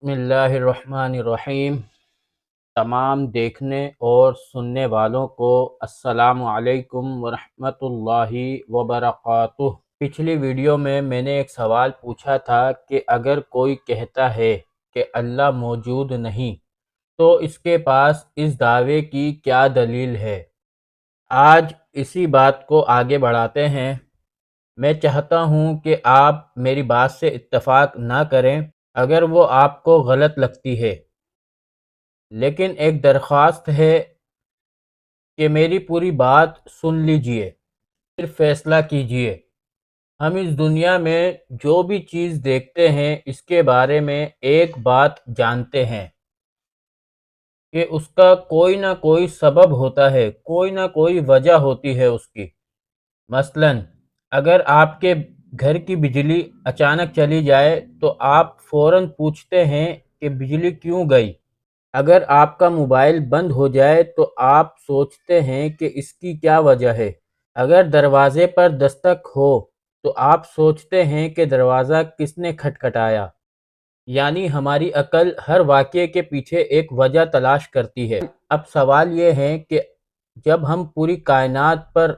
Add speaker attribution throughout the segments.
Speaker 1: بسم اللہ الرحمن الرحیم۔ تمام دیکھنے اور سننے والوں کو السلام علیکم ورحمۃ اللہ وبرکاتہ۔ پچھلی ویڈیو میں نے ایک سوال پوچھا تھا کہ اگر کوئی کہتا ہے کہ اللہ موجود نہیں تو اس کے پاس اس دعوے کی کیا دلیل ہے؟ آج اسی بات کو آگے بڑھاتے ہیں۔ میں چاہتا ہوں کہ آپ میری بات سے اتفاق نہ کریں اگر وہ آپ کو غلط لگتی ہے، لیکن ایک درخواست ہے کہ میری پوری بات سن لیجئے، پھر فیصلہ کیجئے۔ ہم اس دنیا میں جو بھی چیز دیکھتے ہیں اس کے بارے میں ایک بات جانتے ہیں کہ اس کا کوئی نہ کوئی سبب ہوتا ہے، کوئی نہ کوئی وجہ ہوتی ہے اس کی۔ مثلاً اگر آپ کے گھر کی بجلی اچانک چلی جائے تو آپ فوراً پوچھتے ہیں کہ بجلی کیوں گئی۔ اگر آپ کا موبائل بند ہو جائے تو آپ سوچتے ہیں کہ اس کی کیا وجہ ہے۔ اگر دروازے پر دستک ہو تو آپ سوچتے ہیں کہ دروازہ کس نے کھٹکھٹایا۔ یعنی ہماری عقل ہر واقعے کے پیچھے ایک وجہ تلاش کرتی ہے۔ اب سوال یہ ہے کہ جب ہم پوری کائنات پر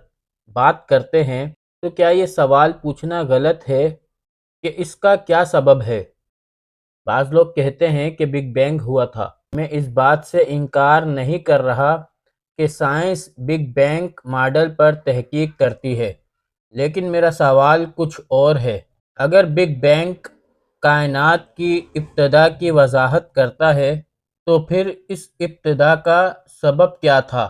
Speaker 1: بات کرتے ہیں تو کیا یہ سوال پوچھنا غلط ہے کہ اس کا کیا سبب ہے؟ بعض لوگ کہتے ہیں کہ بگ بینگ ہوا تھا۔ میں اس بات سے انکار نہیں کر رہا کہ سائنس بگ بینگ ماڈل پر تحقیق کرتی ہے، لیکن میرا سوال کچھ اور ہے۔ اگر بگ بینگ کائنات کی ابتدا کی وضاحت کرتا ہے تو پھر اس ابتدا کا سبب کیا تھا؟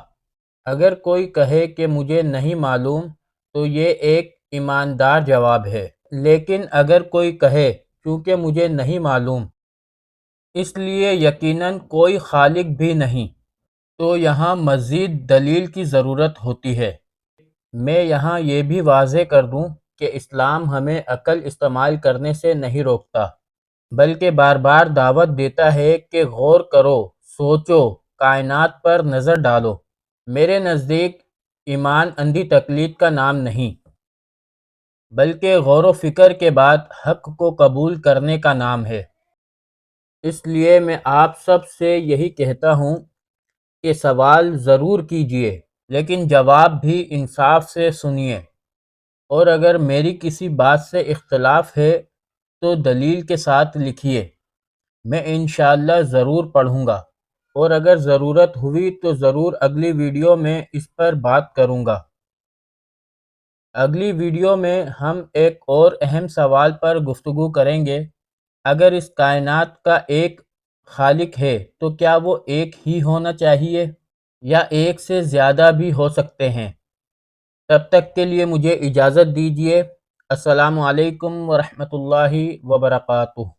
Speaker 1: اگر کوئی کہے کہ مجھے نہیں معلوم تو یہ ایک ایماندار جواب ہے، لیکن اگر کوئی کہے چونکہ مجھے نہیں معلوم اس لیے یقیناً کوئی خالق بھی نہیں، تو یہاں مزید دلیل کی ضرورت ہوتی ہے۔ میں یہاں یہ بھی واضح کر دوں کہ اسلام ہمیں عقل استعمال کرنے سے نہیں روکتا، بلکہ بار بار دعوت دیتا ہے کہ غور کرو، سوچو، کائنات پر نظر ڈالو۔ میرے نزدیک ایمان اندھی تقلید کا نام نہیں، بلکہ غور و فکر کے بعد حق کو قبول کرنے کا نام ہے۔ اس لیے میں آپ سب سے یہی کہتا ہوں کہ سوال ضرور کیجئے، لیکن جواب بھی انصاف سے سنیے، اور اگر میری کسی بات سے اختلاف ہے تو دلیل کے ساتھ لکھیے، میں انشاءاللہ ضرور پڑھوں گا، اور اگر ضرورت ہوئی تو ضرور اگلی ویڈیو میں اس پر بات کروں گا۔ اگلی ویڈیو میں ہم ایک اور اہم سوال پر گفتگو کریں گے۔ اگر اس کائنات کا ایک خالق ہے تو کیا وہ ایک ہی ہونا چاہیے یا ایک سے زیادہ بھی ہو سکتے ہیں؟ تب تک کے لیے مجھے اجازت دیجیے۔ السلام علیکم ورحمۃ اللہ وبرکاتہ۔